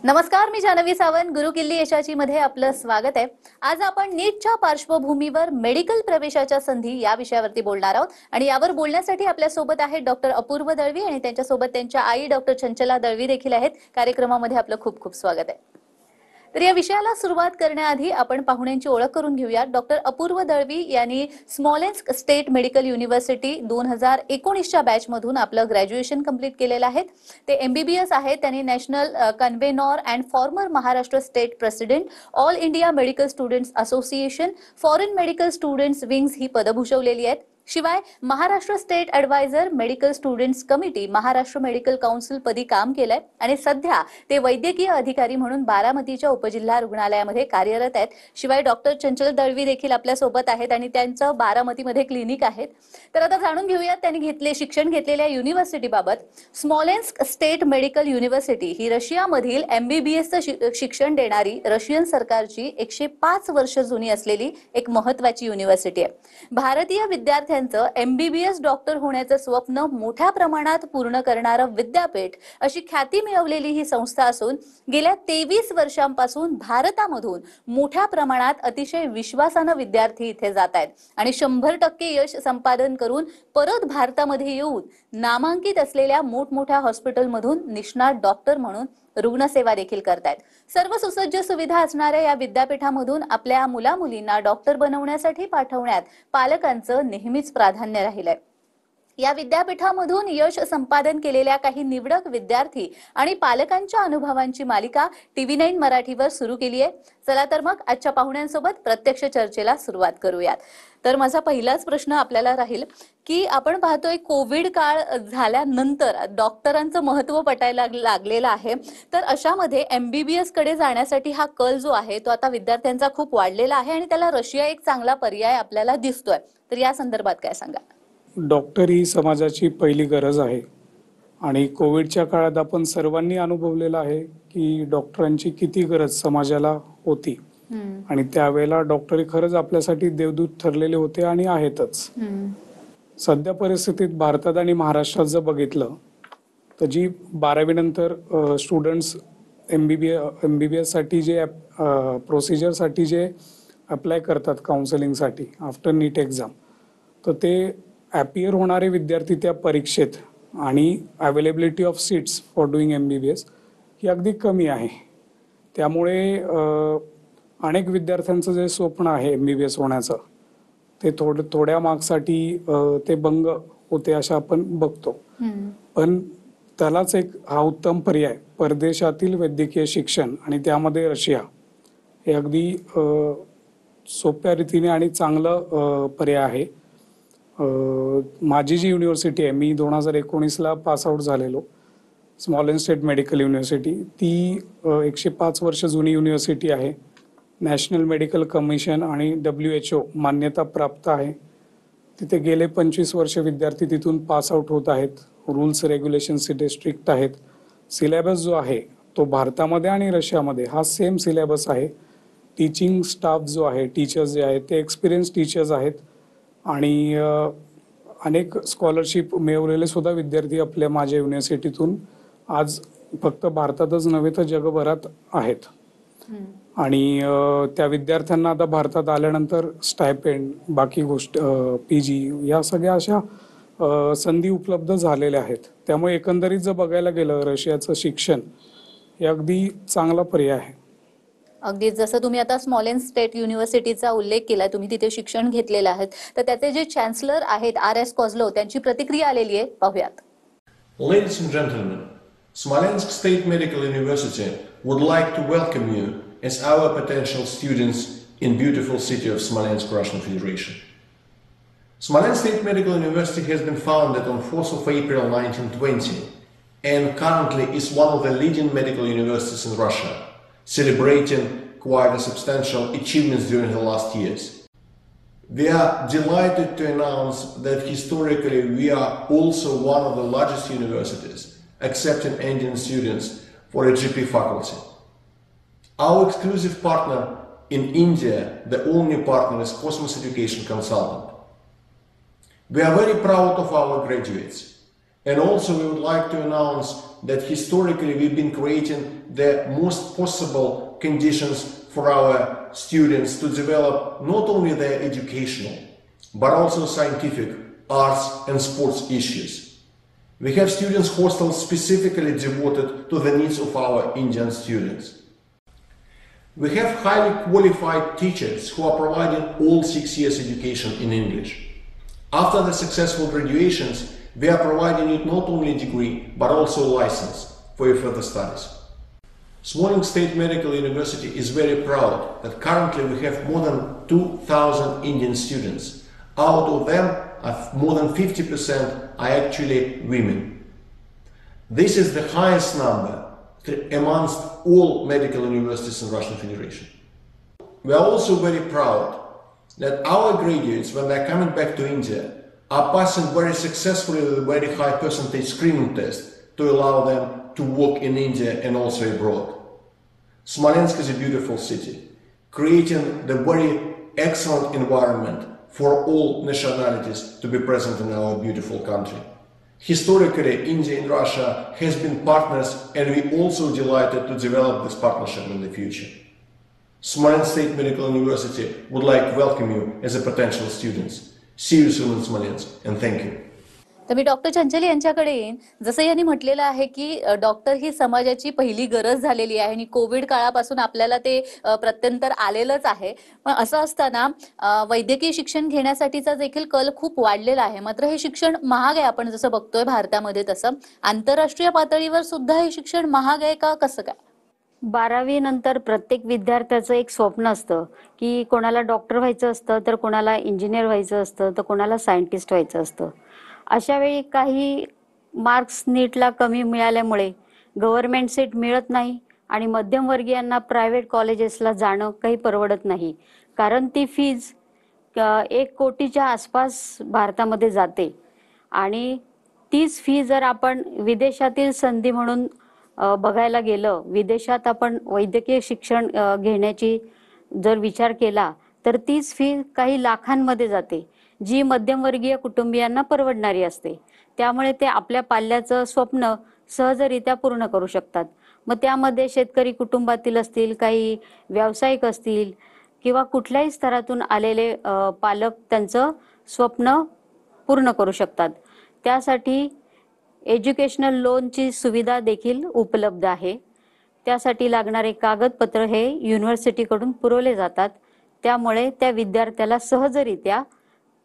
नमस्कार, मी जानवी सावंत. गुरु किल्ली यशाची मध्ये आपलं स्वागत आहे. आज आपण नीटच्या पार्श्वभूमीवर मेडिकल प्रवेशाच्या संधी या विषयावरती बोलणार आहोत आणि यावर बोलण्यासाठी आपल्या सोबत आहेत डॉक्टर अपूर्व दळवी आणि त्यांच्यासोबत त्यांच्या आई डॉक्टर चंचला दळवी देखील आहेत. कार्यक्रमामध्ये आपलं खूप खूप स्वागत आहे. तर या विषयाला सुरुवात करण्याआधी आपण पाहुण्यांची ओळख करून घेऊया. डॉक्टर अपूर्व दळवी यांनी स्मॉलेन्स्क स्टेट मेडिकल युनिव्हर्सिटी 2019च्या बॅच मधून आपलं ग्रॅज्युएशन कंप्लीट केलेलं आहे. ते MBBS आहेत. त्यांनी national convener and former Maharashtra state president, all India medical students association, foreign medical students wings ही पदं भूषवलेली आहेत. शिवाय Maharashtra state adviser, medical students committee, Maharashtra medical council पदी काम केलंय आणि सध्या ते वैद्यकीय अधिकारी म्हणून बारामतीच्या उपजिल्हा रुग्णालयामध्ये कार्यरत आहेत. शिवाय डॉक्टर चंचल दळवी देखील आपल्या सोबत आहेत आणि त्यांचं बारामतीमध्ये क्लिनिक आहे. तर आता जाणून घेऊयात त्यांनी शिक्षण घेतलेल्या युनिव्हर्सिटीबाबत. स्मॉलेन्स्क स्टेट मेडिकल युनिव्हर्सिटी ही रशियामधील MBBSचं शिक्षण देणारी रशियन सरकारची 105 वर्ष जुनी असलेली एक महत्त्वाची युनिव्हर्सिटी आहे. भारतीय विद्यार्थ्यांचं MBBS डॉक्टर होण्याचं स्वप्न मोठ्या प्रमाणात पूर्ण करणारं विद्यापीठ अशी ख्याती मिळवलेली ही संस्था असून गेल्या 23 वर्षांपासून भारतामधून मोठ्या प्रमाणात अतिशय विश्वासानं विद्यार्थी इथे जात आहेत आणि 100% यश संपादन करून परत भारतामध्ये येऊन नामांकित असलेल्या मोठमोठ्या हॉस्पिटलमधून निष्णात डॉक्टर म्हणून रुग्णसेवा देखील करतायत. सर्व सुसज्ज सुविधा असणाऱ्या या विद्यापीठामधून आपल्या मुलामुलींना डॉक्टर बनवण्यासाठी पाठवण्यात पालकांचं नेहमीच प्राधान्य राहिलंय. या विद्यापीठामधून यश संपादन केलेल्या काही निवडक विद्यार्थी आणि पालकांच्या अनुभवांची मालिका TV9 मराठीवर सुरू केली आहे. चला तर मग आजच्या पाहुण्यांसोबत प्रत्यक्ष चर्चेला सुरुवात करूयात. तर माझा पहिलाच प्रश्न आपल्याला राहील की आपण पाहतोय कोविड काळ झाल्यानंतर डॉक्टरांचं महत्त्व पटायला लागलेलं आहे. तर अशामध्ये MBBS कडे जाण्यासाठी हा कल जो आहे तो आता विद्यार्थ्यांचा खूप वाढलेला आहे आणि त्याला रशिया एक चांगला पर्याय आपल्याला दिसतोय. तर या संदर्भात काय सांगा? डॉक्टर ही समाजाची पहिली गरज आहे आणि कोविडच्या काळात आपण सर्वांनी अनुभवलेलं आहे की डॉक्टरांची किती गरज समाजाला होती आणि त्यावेळेला डॉक्टर खरंच आपल्यासाठी देवदूत ठरलेले होते आणि आहेतच. सध्या परिस्थितीत भारतात आणि महाराष्ट्रात जर बघितलं तर जी 12वी नंतर स्टुडंट्स MBBS साठी जे प्रोसिजरसाठी जे अप्लाय करतात काउन्सिलिंगसाठी आफ्टर नीट एक्झाम, तर ते ॲपियर होणारे विद्यार्थी त्या परीक्षेत आणि availability of seats for doing MBBS ही अगदी कमी आहे. त्यामुळे अनेक विद्यार्थ्यांचं जे स्वप्न आहे MBBS होण्याचं ते थोड्या मार्क्ससाठी ते भंग होते असं आपण बघतो. पण त्यालाच हा उत्तम पर्याय परदेशातील वैद्यकीय शिक्षण आणि त्यामध्ये रशिया हे अगदी सोप्या रीतीने आणि चांगलं पर्याय आहे. माझी जी युनिव्हर्सिटी आहे, मी 2019ला पासआउट झालेलो, स्मॉलेन्स्क स्टेट मेडिकल युनिव्हर्सिटी, ती 105 वर्ष जुनी युनिव्हर्सिटी आहे. नॅशनल मेडिकल कमिशन आणि WHO मान्यता प्राप्त आहे. तिथे गेले 25 वर्ष विद्यार्थी तिथून पासआउट होत आहेत. रूल्स रेग्युलेशन्स तिथे स्ट्रिक्ट आहेत. सिलेबस जो आहे तो भारतामध्ये आणि रशियामध्ये हा सेम सिलेबस आहे. टीचिंग स्टाफ जो आहे, टीचर्स जे आहेत ते एक्सपिरियन्स टीचर्स आहेत आणि अनेक स्कॉलरशिप मिळवलेले सुद्धा विद्यार्थी माझ्या युनिव्हर्सिटीतून आज फक्त भारतातच नव्हे तर जगभरात आहेत. आणि त्या विद्यार्थ्यांना आता भारतात आल्यानंतर स्टायपेंड, बाकी PG या सगळ्या अशा संधी उपलब्ध झालेल्या आहेत. त्यामुळे एकंदरीत जर बघायला गेलं रशियाचं शिक्षण हे अगदी चांगला पर्याय आहे. अगदी जसं तुम्ही आता स्मॉलेन्स्क स्टेट युनिव्हर्सिटीचा उल्लेख केला, तुम्ही तिथे शिक्षण घेतलेलं आहे, तर त्याचे जे chancellor आहेत RS कोझलोव त्यांची प्रतिक्रिया आलेली आहे, पाहूयात. Ladies and gentlemen, Smolensk State Medical University would like to welcome you as our potential students in beautiful city of Smolensk, Russian Federation. Smolensk State Medical University has been founded on 4th of April 1920 and currently is one of the leading medical universities in Russia, celebrating quite a substantial achievements during the last years. We are delighted to announce that historically we are also one of the largest universities accepting Indian students for a GP faculty. Our exclusive partner in India, the only partner, is Cosmos Education Consultant. We are very proud of our graduates And also we would like to announce that historically we've been creating the most possible conditions for our students to develop not only their educational, but also scientific, arts and sports issues. We have students' hostels specifically devoted to the needs of our Indian students. We have highly qualified teachers who are providing all 6 years education in English. After the successful graduations, we are providing you not only a degree, but also a license for your further studies. Smolensk State Medical University is very proud that currently we have more than 2,000 Indian students. Out of them, more than 50% are actually women. This is the highest number amongst all medical universities in Russian Federation. We are also very proud that our graduates, when they are coming back to India, are passing very successfully the very high percentage screening test to allow them to work in India and also abroad. Smolensk is a beautiful city, creating the very excellent environment for all nationalities to be present in our beautiful country. Historically, India and Russia has been partners, and we also delighted to develop this partnership in the future. Smolensk State Medical University would like to welcome you as a potential students. See you soon in Smolensk, and thank you. तर मी doctor चंचल यांच्याकडे येईन. जसं यांनी म्हटलेलं आहे की doctor ही समाजाची पहिली गरज झालेली आहे आणि कोविड काळापासून आपल्याला ते प्रत्यंतर आलेलंच आहे. पण असं असताना वैद्यकीय शिक्षण घेण्यासाठीचा देखील कल खूप वाढलेला आहे. मात्र हे शिक्षण महाग आहे. आपण जसं बघतोय भारतामध्ये तसं आंतरराष्ट्रीय पातळीवर सुद्धा हे शिक्षण महाग आहे का, कसं काय? 12वी नंतर प्रत्येक विद्यार्थ्याचं एक स्वप्न असतं की कोणाला डॉक्टर व्हायचं असतं, तर कोणाला इंजिनियर व्हायचं असतं, तर कोणाला सायंटिस्ट व्हायचं असतं. अशा वेळी काही मार्क्स नीटला कमी मिळाल्यामुळे गव्हर्नमेंट सीट मिळत नाही आणि मध्यमवर्गीयांना प्रायव्हेट कॉलेजेसला जाणं काही परवडत नाही. कारण ती फीज 1 कोटीच्या आसपास भारतामध्ये जाते आणि तीच फी जर आपण विदेशातील संधी म्हणून बघायला गेलं, विदेशात आपण वैद्यकीय शिक्षण घेण्याची जर विचार केला तर तीच फी काही लाखांमध्ये जाते, जी मध्यमवर्गीय कुटुंबियांना परवडणारी असते. त्यामुळे ते आपल्या पाल्याचं स्वप्न सहजरित्या पूर्ण करू शकतात. मग त्यामध्ये शेतकरी कुटुंबातील असतील, काही व्यावसायिक असतील किंवा कुठल्याही स्तरातून आलेले पालक त्यांचं स्वप्न पूर्ण करू शकतात. त्यासाठी एज्युकेशनल लोनची सुविधा देखील उपलब्ध आहे. त्यासाठी लागणारे कागदपत्र हे युनिव्हर्सिटीकडून पुरवले जातात. त्यामुळे त्या विद्यार्थ्याला सहजरित्या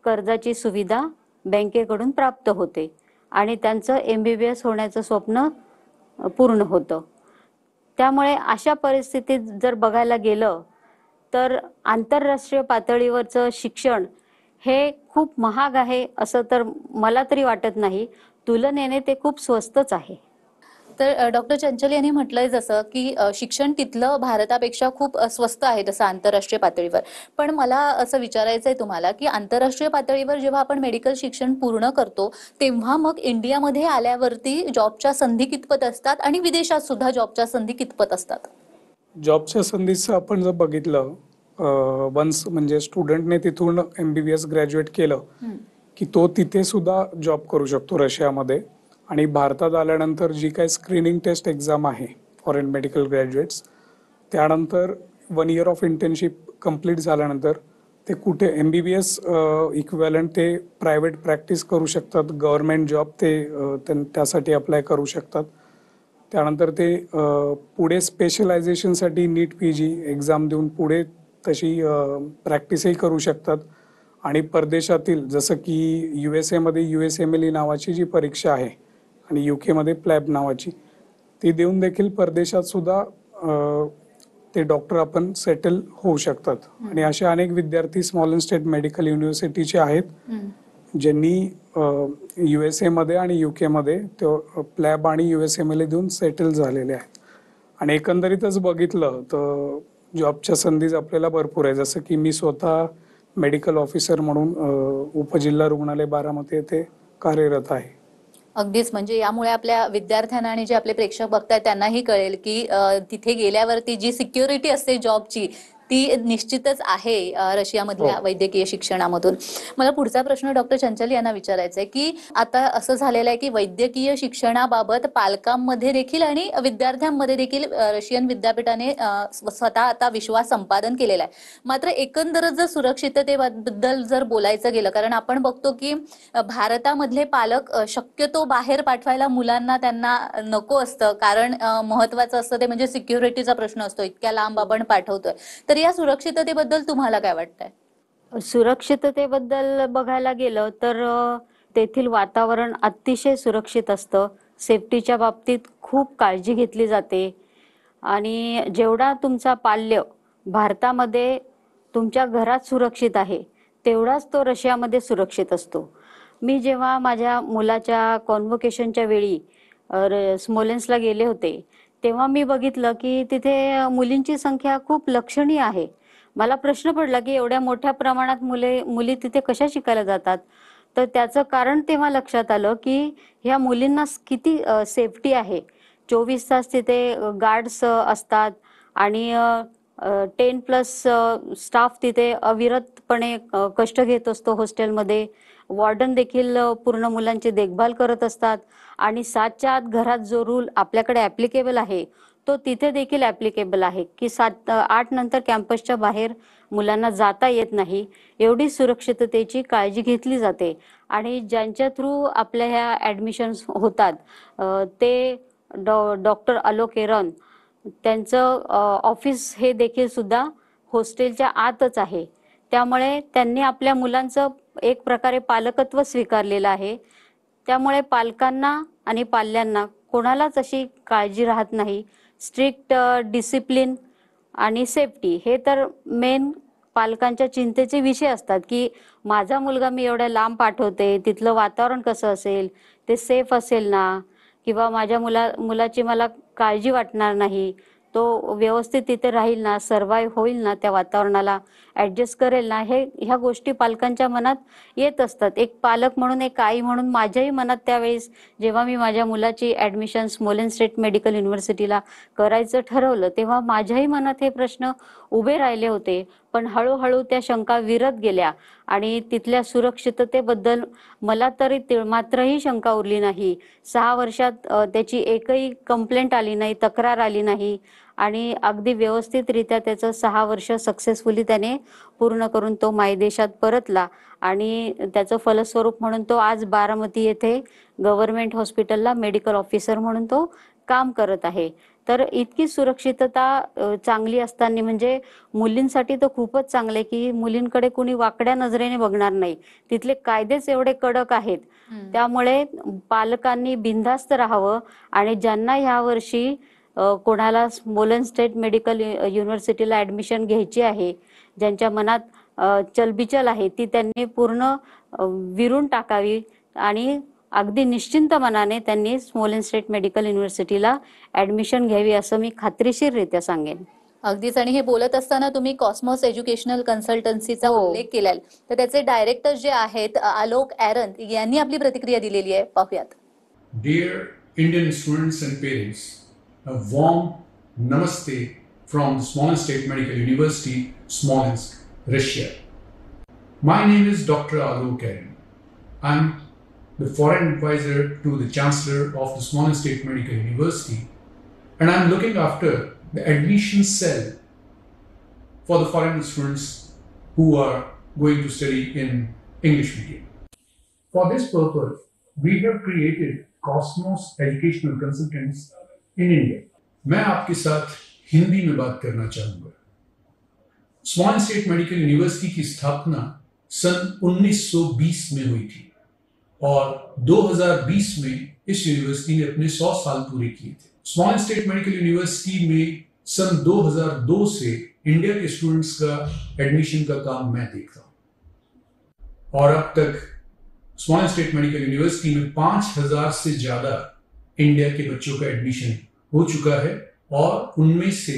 कर्जाची सुविधा बँकेकडून प्राप्त होते आणि त्यांचं MBBS होण्याचं स्वप्न पूर्ण होतं. त्यामुळे अशा परिस्थितीत जर बघायला गेलं तर आंतरराष्ट्रीय पातळीवरचं शिक्षण हे खूप महाग आहे असं तर मला तरी वाटत नाही. तुलनेने ते खूप स्वस्तच आहे. तर डॉक्टर चंचल यांनी म्हटलंय जसं की शिक्षण तिथलं भारतापेक्षा खूप स्वस्त आहे तसं आंतरराष्ट्रीय पातळीवर. पण मला असं विचारायचंय तुम्हाला की आंतरराष्ट्रीय पातळीवर जेव्हा आपण मेडिकल शिक्षण पूर्ण करतो तेव्हा मग इंडियामध्ये आल्यावरती जॉबच्या संधी कितपत असतात आणि विदेशात सुद्धा जॉबच्या संधी कितपत असतात? जॉबच्या संधीचं आपण जर बघितलं, वन्स म्हणजे स्टुडंटने तिथून MBBS ग्रॅज्युएट केलं की तो तिथे सुद्धा जॉब करू शकतो रशियामध्ये. आणि भारतात आल्यानंतर जी काही स्क्रीनिंग टेस्ट एक्झाम आहे फॉरेन मेडिकल ग्रॅज्युएट्स, त्यानंतर 1 इयर ऑफ इंटर्नशिप कंप्लीट झाल्यानंतर ते कुठे MBBS इक्विव्हॅलंट ते प्रायव्हेट प्रॅक्टिस करू शकतात. गव्हर्नमेंट जॉब ते त्यासाठी अप्लाय करू शकतात. त्यानंतर ते पुढे स्पेशलायझेशनसाठी नीट PG एक्झाम देऊन पुढे तशी प्रॅक्टिसही करू शकतात. आणि परदेशातील जसं की USA मध्ये USMLE नावाची जी परीक्षा आहे आणि UK मध्ये प्लॅब नावाची, ती देऊन देखील परदेशात सुद्धा ते डॉक्टर आपण सेटल होऊ शकतात. आणि असे अनेक विद्यार्थी स्मॉलेन्स्क स्टेट मेडिकल युनिव्हर्सिटीचे आहेत ज्यांनी USA मध्ये आणि UK मध्ये प्लॅब आणि USMLE देऊन सेटल झालेले आहेत. आणि एकंदरीतच बघितलं तर जॉबच्या संधी आपल्याला भरपूर आहे. जसं की मी स्वतः मेडिकल ऑफिसर म्हणून उपजिल्हा रुग्णालय बारामती येथे कार्यरत आहे. अगदीच, म्हणजे यामुळे आपल्या विद्यार्थ्यांना आणि जे आपले प्रेक्षक बघतायत त्यांनाही कळेल की तिथे गेल्यावरती जी सिक्युरिटी असते जॉबची ती निश्चितच आहे रशियामधल्या हो. वैद्यकीय शिक्षणामधून. मला पुढचा प्रश्न डॉक्टर चंचल यांना विचारायचा आहे की आता असं झालेलं आहे की वैद्यकीय शिक्षणाबाबत पालकांमध्ये देखील आणि विद्यार्थ्यांमध्ये देखील रशियन विद्यापीठाने स्वतः आता विश्वास संपादन केलेला आहे. मात्र एकंदरच जर सुरक्षिततेबद्दल जर बोलायचं गेलं, कारण आपण बघतो की भारतामधले पालक शक्यतो बाहेर पाठवायला मुलांना त्यांना नको असतं, कारण महत्वाचं असतं ते म्हणजे सिक्युरिटीचा प्रश्न असतो, इतक्या लांब आपण पाठवतोय. तर या सुरक्षिततेबद्दल तुम्हाला काय वाटतंय? सुरक्षिततेबद्दल बघायला गेलं तर तेथील वातावरण अतिशय सुरक्षित असतं. सेफ्टीच्या बाबतीत खूप काळजी घेतली जाते आणि जेवढा तुमचा पाल्य भारतामध्ये तुमच्या घरात सुरक्षित आहे, तेवढाच तो रशियामध्ये सुरक्षित असतो. मी जेव्हा माझ्या मुलाच्या कॉन्व्होकेशनच्या वेळी स्मोलेन्सला गेले होते, तेव्हा मी बघितलं की तिथे मुलींची संख्या खूप लक्षणीय आहे. मला प्रश्न पडला की एवढ्या मोठ्या प्रमाणात मुली तिथे कशा शिकायला जातात. तर त्याचं कारण तेव्हा लक्षात आलं की ह्या मुलींना किती सेफ्टी आहे. 24 तास तिथे गार्ड्स असतात आणि 10+ स्टाफ तिथे अविरतपणे कष्ट घेत असतो हॉस्टेलमध्ये. वॉर्डन देखील पूर्ण मुलांची देखभाल करत असतात आणि 7च्या आत घरात जो रूल आपल्याकडे ऍप्लिकेबल आहे तो तिथे देखील ऍप्लिकेबल आहे की 8 नंतर कॅम्पसच्या बाहेर मुलांना जाता येत नाही. एवढी सुरक्षिततेची काळजी घेतली जाते आणि ज्यांच्या थ्रू आपल्या ह्या ऍडमिशन्स होतात ते डॉक्टर अलोक एरन, त्यांचं ऑफिस हे देखील सुद्धा हॉस्टेलच्या आतच आहे. त्यामुळे त्यांनी आपल्या मुलांचं एक प्रकारे पालकत्व स्वीकारलेलं आहे. त्यामुळे पालकांना आणि पाल्यांना कोणालाच अशी काळजी राहत नाही. स्ट्रिक्ट डिसिप्लिन आणि सेफ्टी हे तर मेन पालकांच्या चिंतेचे विषय असतात की माझा मुलगा मी एवढ्या लांब पाठवते, तिथलं वातावरण कसं असेल, ते सेफ असेल ना, किंवा माझ्या मुलाची मला काळजी वाटणार नाही, तो व्यवस्थित तिथे राहील ना, सर्व्हाइव्ह होईल ना, त्या वातावरणाला ऍडजस्ट करेल ना, ह्या गोष्टी पालकांच्या मनात येत असतात. एक पालक म्हणून, एक आई म्हणून माझ्याही मनात त्यावेळेस जेव्हा मी माझ्या मुलाची ऍडमिशन स्मोलेन्स स्टेट मेडिकल युनिव्हर्सिटीला करायचं ठरवलं, तेव्हा माझ्याही मनात हे प्रश्न उभे राहिले होते. पण हळूहळू त्या शंका विरत गेल्या आणि तिथल्या सुरक्षिततेबद्दल मला तरी मात्रही शंका उरली नाही. 6 वर्षात त्याची एकही कंप्लेंट आली नाही, तक्रार आली नाही आणि अगदी व्यवस्थितरित्या त्याचं 6 वर्ष सक्सेसफुली त्याने पूर्ण करून तो मायदेशात परतला आणि त्याचं फलस्वरूप म्हणून तो आज बारामती येथे गव्हर्नमेंट हॉस्पिटलला मेडिकल ऑफिसर म्हणून तो काम करत आहे. तर इतकी सुरक्षितता चांगली असताना म्हणजे मुलींसाठी तर खूपच चांगले की मुलींकडे कुणी वाकड्या नजरेने बघणार नाही. तिथले कायदेच एवढे कडक आहेत. त्यामुळे पालकांनी बिनधास्त राहावं आणि ज्यांना यावर्षी कोणाला स्मोलेन्स स्टेट मेडिकल युनिव्हर्सिटीला ऍडमिशन घ्यायची आहे, ज्यांच्या मनात चलबिचल आहे, ती त्यांनी पूर्ण विरून टाकावी आणि अगदी निश्चिंत मनाने त्यांनी स्मोलेन्स स्टेट मेडिकल युनिव्हर्सिटीला ऍडमिशन घ्यावी असं मी खात्रीशीररित्या सांगेन. अगदीच. आणि हे बोलत असताना तुम्ही कॉस्मॉस एज्युकेशनल कन्सल्टन्सीचा हो. उल्लेख केलाय, तर त्याचे डायरेक्टर जे आहेत आलोक एरन यांनी आपली प्रतिक्रिया दिलेली आहे, पाहूयात. Dear Indian students and parents, a warm namaste from Smolensk State Medical University, Smolensk, Russia. My name is Dr. Alok Erin. I'm the foreign advisor to the Chancellor of the Smolensk State Medical University, and I'm looking after the admission cell for the foreign students who are going to study in English medium. For this purpose, we have created Cosmos Educational Consultants in India. मैं आपके साथ हिंदी में बात करना चाहूंगा. स्मॉलेन्स state medical university की स्थापना सन 1920 में हुई थी और 2020 में इस यूनिवर्सिटी ने अपने 100 साल पूरे किए थे. स्मॉलेन्स स्टेट मेडिकल यूनिवर्सिटी में सन 2002 से इंडिया के स्टूडेंट्स का एडमिशन का काम मैं देखता हूं और अब तक स्मॉलेन्स स्टेट मेडिकल यूनिवर्सिटी में 5000 से ज्यादा इंडिया के बच्चों का एडमिशन हो चुका है और उनमें से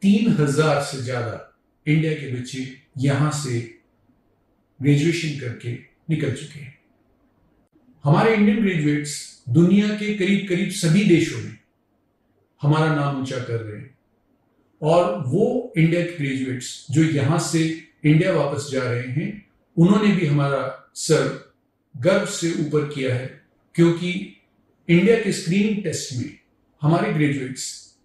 3000 से ज्यादा इंडिया के बच्चे यहां से ग्रेजुएशन करके निकल चुके हैं. हमारे इंडियन ग्रेजुएट्स दुनिया के करीब करीब सभी देशों में हमारा नाम ऊंचा कर रहे हैं और वो इंडिया के ग्रेजुएट्स जो यहाँ से इंडिया वापस जा रहे हैं, उन्होंने भी हमारा सर गर्व से ऊपर किया है, क्योंकि इंडिया के स्क्रीनिंग टेस्ट में हमारे ग्रेजुएट्स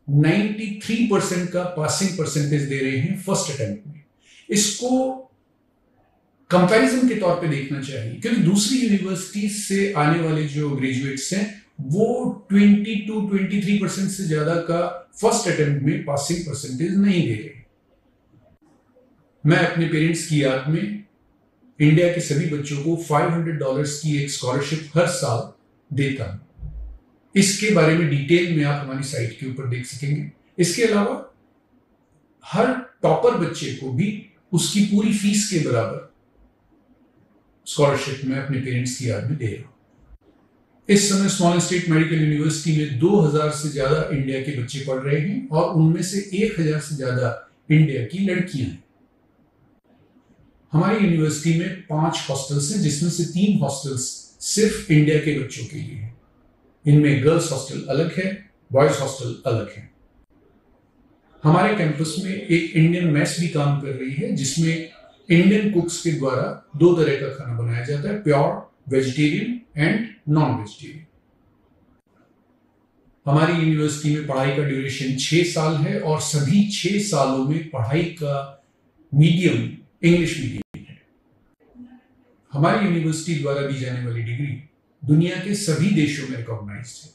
93% का पासिंग परसेंटेज दे रहे हैं फर्स्ट अटेम्प्ट में। इसको कंपैरिजन के तौर पे देखना चाहिए, क्योंकि दूसरी यूनिवर्सिटी से आने वाले जो ग्रेजुएट्स हैं वो 22-23% से ज्यादा का फर्स्ट अटेम्प्ट में पासिंग परसेंटेज नहीं दे रहे। मैं अपने पेरेंट्स की याद में इंडिया के सभी बच्चों को $500 की एक स्कॉलरशिप हर साल देता हूं। इसके बारे में डिटेल में आप हमारी साइट के ऊपर देख सकेंगे। इसके अलावा हर टॉपर बच्चे को भी उसकी पूरी फीस के बराबर स्कॉलरशिप मैं अपने पेरेंट्स की याद में दे रहा हूं। इस समय स्मॉलेंस स्टेट मेडिकल यूनिवर्सिटी में 2000 से ज्यादा इंडिया के बच्चे पढ़ रहे हैं और उनमें से 1000 से ज्यादा इंडिया की लड़कियां हैं। हमारी यूनिवर्सिटी में 5 हॉस्टल्स हैं, जिसमें से 3 हॉस्टल्स सिर्फ इंडिया के बच्चों के लिए हैं। इनमें गर्ल्स हॉस्टल अलग है, बॉयज हॉस्टल अलग है। हमारे कैंपस में एक इंडियन मेस भी काम कर रही है, जिसमें इंडियन कुक्स के द्वारा 2 तरह का खाना बनाया जाता है, pure vegetarian end non vegetarian. हमारी यूनिवर्सिटी में पढ़ाई का ड्यूरेशन 6 साल है और सभी 6 सालों में पढ़ाई का मीडियम इंग्लिश मीडियम है। हमारी यूनिवर्सिटी द्वारा दी जाने वाली डिग्री दुनिया के सभी देशों में रिकॉग्नाइज्ड है।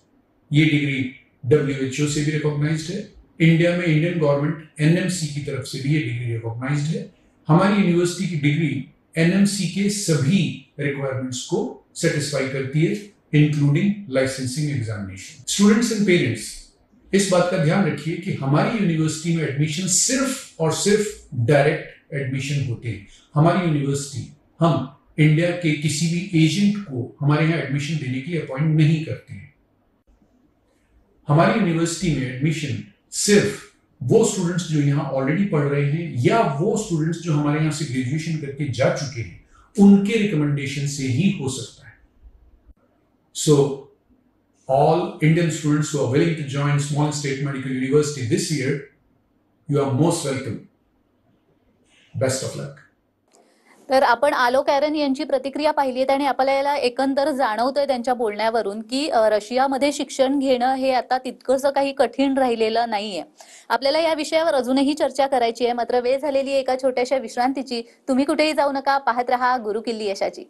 ये डिग्री WHO से भी रिकॉग्नाइज्ड है। इंडिया में इंडियन गवर्नमेंट NMC की तरफ से भी ये डिग्री रिकॉग्नाइज्ड है। हमारी यूनिवर्सिटी की डिग्री NMC के सभी रिक्वायरमेंट्स को सेटिस्फाई करती है, including licensing examination. Students and parents, इस बात का ध्यान रखिए कि हमारी यूनिवर्सिटी में एडमिशन सिर्फ और सिर्फ डायरेक्ट एडमिशन होते हैं। हमारी यूनिवर्सिटी हम इंडिया के किसी भी एजेंट को हमारे यहाँ एडमिशन देने के लिए अपॉइंट नहीं करते हैं। हमारी यूनिवर्सिटी में एडमिशन सिर्फ वो स्टूडेंट्स जो यहाँ ऑलरेडी पढ़ रहे हैं या वो स्टूडेंट्स जो हमारे यहाँ से ग्रेजुएशन करके जा चुके हैं, उनके रिकमेंडेशन से ही हो सकता है। So all Indian students who are willing to join Smolensk state medical university this year, you are most welcome. Best of luck. तर आपण आलोक ॲरन यांची प्रतिक्रिया पाहिली आहे आणि आपल्याला एकंदर जाणवतंय त्यांच्या बोलण्यावरून की रशियामध्ये शिक्षण घेणं हे आता तितकंसं काही कठीण राहिलेलं नाहीये। आपल्याला या विषयावर अजूनही चर्चा करायची आहे, मात्र वेळ झालेली एका छोट्याशा विश्रांतीची। तुम्ही कुठेही जाऊ नका, पाहत रहा गुरुकिल्ली यशाची।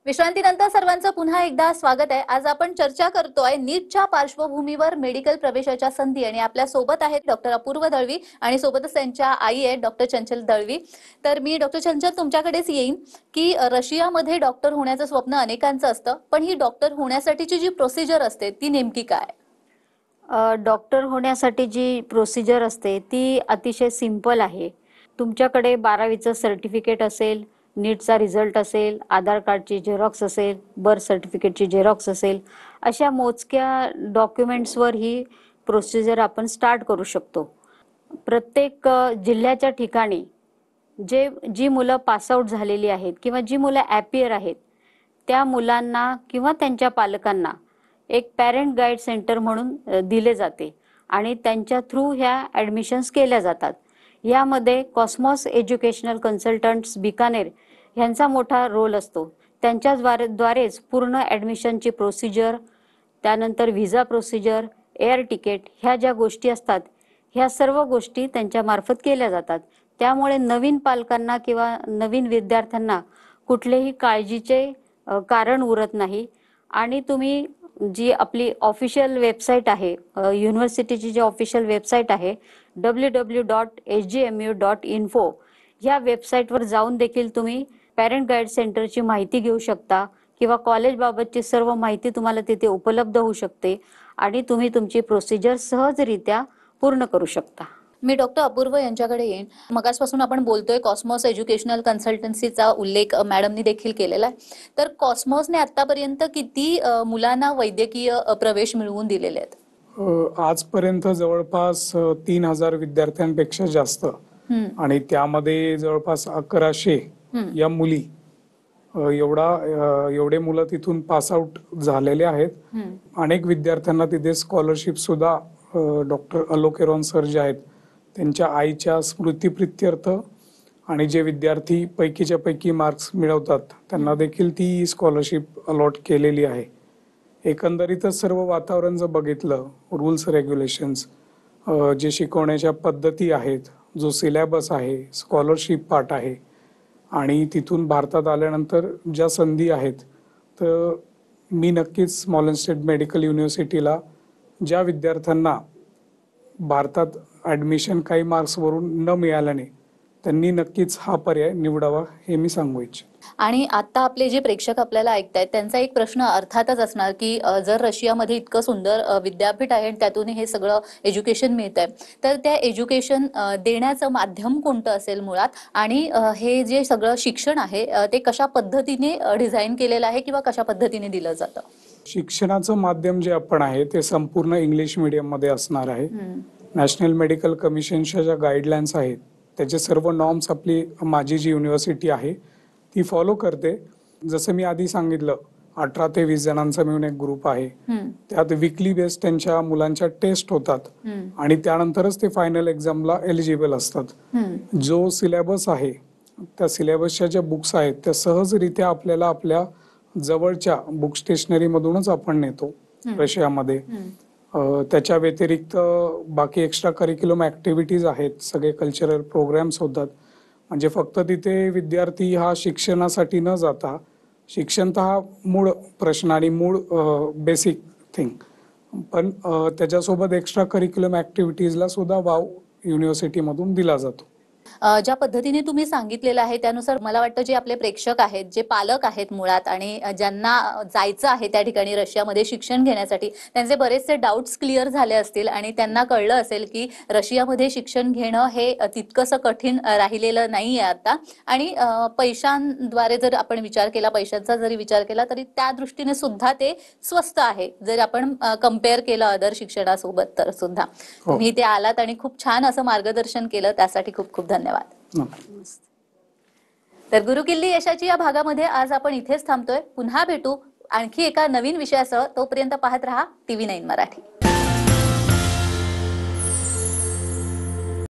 विश्रांतीनंतर सर्वांचं पुन्हा एकदा स्वागत आहे। आज आपण चर्चा करतोय नीटच्या पार्श्वभूमीवर मेडिकल प्रवेशाच्या संधी आणि आपल्या सोबत आहेत डॉक्टर अपूर्व दळवी आणि सोबतच त्यांच्या आई आहेत डॉक्टर चंचल दळवी। तर मी डॉक्टर चंचल तुमच्याकडेच येईन की रशियामध्ये डॉक्टर होण्याचं स्वप्न अनेकांचं असतं, पण ही डॉक्टर होण्यासाठीची जी प्रोसिजर असते ती नेमकी काय? डॉक्टर होण्यासाठी जी प्रोसिजर असते ती अतिशय सिंपल आहे। तुमच्याकडे 12वीचं सर्टिफिकेट असेल, नीटचा रिझल्ट असेल, आधार कार्डची झेरॉक्स असेल, बर्थ सर्टिफिकेटची झेरॉक्स असेल, अशा मोजक्या डॉक्युमेंट्सवर ही प्रोसिजर आपण स्टार्ट करू शकतो। प्रत्येक जिल्ह्याच्या ठिकाणी जी मुलं पासआउट झालेली आहेत किंवा जी मुलं ॲपियर आहेत त्या मुलांना किंवा त्यांच्या पालकांना एक पॅरेंट गाईड सेंटर म्हणून दिले जाते आणि त्यांच्या थ्रू ह्या ॲडमिशन्स केल्या जातात। यामध्ये कॉस्मॉस एज्युकेशनल कन्सल्टंट्स बिकानेर यांचा मोठा रोल असतो। त्यांच्याद्वारेच पूर्ण ॲडमिशनची प्रोसिजर, त्यानंतर व्हिसा प्रोसिजर, एअर तिकीट ह्या ज्या गोष्टी असतात ह्या सर्व गोष्टी त्यांच्या मार्फत केल्या जातात। त्यामुळे नवीन पालकांना किंवा नवीन विद्यार्थ्यांना कुठलेही काळजीचे कारण उरत नाही। आणि तुम्ही जी आपली ऑफिशियल वेबसाईट आहे, युनिव्हर्सिटीची जी ऑफिशियल वेबसाईट आहे www.hgmu.info या वेबसाईटवर जाऊन देखील तुम्ही पॅरेंट गाईड सेंटरची माहिती घेऊ शकता किंवा कॉलेज बाबतची सर्व माहिती तुम्हाला तिथे उपलब्ध होऊ शकते आणि तुम्ही तुमची प्रोसिजर सहजरित्या पूर्ण करू शकता। मी डॉक्टर अपूर्व यांच्याकडे येईन। मगासपासून आपण बोलतोय कॉस्मॉस एज्युकेशनल कन्सल्टन्सीचा उल्लेख मॅडमनी देखील केलेला आहे। तर कॉस्मॉसने आतापर्यंत किती मुलांना वैद्यकीय प्रवेश मिळवून दिलेले आहेत? आजपर्यंत जवळपास 3000 विद्यार्थ्यांपेक्षा जास्त आणि त्यामध्ये जवळपास 1100 या मुली एवढे मुलं तिथून पास आउट झालेले आहेत. अनेक विद्यार्थ्यांना तिथे स्कॉलरशिप सुद्धा डॉक्टर अलोकेरॉन सर जे आहेत त्यांच्या आईच्या स्मृतिप्रित्यर्थ आणि जे विद्यार्थी पैकीच्या पैकी मार्क्स मिळवतात त्यांना देखील ती स्कॉलरशिप अलॉट केलेली आहे. एकंदरीतच सर्व वातावरण जर बघितलं, रूल्स रेग्युलेशन्स, जे शिकवण्याच्या पद्धती आहेत, जो सिलेबस आहे, स्कॉलरशिप पार्ट आहे आणि तिथून भारतात आल्यानंतर ज्या संधी आहेत, तर मी नक्कीच स्मॉलन्स स्टेट मेडिकल युनिव्हर्सिटीला ज्या विद्यार्थ्यांना भारतात ॲडमिशन काही मार्क्सवरून न मिळाल्याने त्यांनी नक्कीच हा पर्याय निवडावा हे मी सांगू इच्छितो. आणि आता आपले जे प्रेक्षक आपल्याला ऐकतायत त्यांचा एक प्रश्न अर्थातच असणार की जर रशियामध्ये इतकं सुंदर विद्यापीठ आहे आणि त्यातून हे सगळं एज्युकेशन मिळत आहे, तर त्या एज्युकेशन देण्याचं माध्यम कोणतं असेल मुळात, आणि हे जे सगळं शिक्षण आहे ते कशा पद्धतीने डिझाईन केलेलं आहे किंवा कशा पद्धतीने दिलं जातं? शिक्षणाचं माध्यम जे आपण आहे ते संपूर्ण इंग्लिश मीडियममध्ये असणार आहे. नॅशनल मेडिकल कमिशनच्या ज्या गाईडलाईन्स आहेत त्याचे सर्व नॉर्म्स आपली माझी जी युनिव्हर्सिटी आहे ती फॉलो करते. जसं मी आधी सांगितलं, 18 ते 20 जणांचा मिळून एक ग्रुप आहे. त्यात वीकली बेस त्यांच्या मुलांच्या टेस्ट होतात आणि त्यानंतरच ते फायनल एक्झामला एलिजिबल असतात. जो सिलेबस आहे त्या सिलेबसच्या ज्या बुक्स आहेत त्या सहजरित्या आपल्याला आपल्या जवळच्या बुक स्टेशनरी मधूनच आपण नेतो रशियामध्ये. त्याच्या व्यतिरिक्त बाकी एक्स्ट्रा करिक्युलम ऍक्टिव्हिटीज आहेत, सगळे कल्चरल प्रोग्राम्स होतात. म्हणजे फक्त तिथे विद्यार्थी हा शिक्षणासाठी न जाता, शिक्षण तर हा मूळ प्रश्न आणि मूळ बेसिक थिंग, पण त्याच्यासोबत एक्स्ट्रा करिक्युलम ऍक्टिव्हिटीजला सुद्धा वाव युनिव्हर्सिटीमधून दिला जातो. ज्या पद्धतीने तुम्ही सांगितलेलं आहे त्यानुसार मला वाटतं जे आपले प्रेक्षक आहेत, जे पालक आहेत मुळात आणि ज्यांना जायचं आहे त्या ठिकाणी रशियामध्ये शिक्षण घेण्यासाठी, त्यांचे बरेचसे डाऊट्स क्लिअर झाले असतील आणि त्यांना कळलं असेल की रशियामध्ये शिक्षण घेणं हे तितकंसं कठीण राहिलेलं नाही आहे आता. आणि पैशांद्वारे जर आपण विचार केला, पैशांचा जरी विचार केला तरी त्या दृष्टीने सुद्धा ते स्वस्त आहे जर आपण कम्पेअर केलं अदर शिक्षणासोबत तर सुद्धा. तुम्ही इथे आलात आणि खूप छान असं मार्गदर्शन केलं, त्यासाठी खूप खूप धन्यवाद. तर गुरुकिल्ली यशाची या भागामध्ये आज आपण इथेच थांबतोय. पुन्हा भेटू आणखी एका नवीन विषयासह. तोपर्यंत पाहत रहा TV9 मराठी.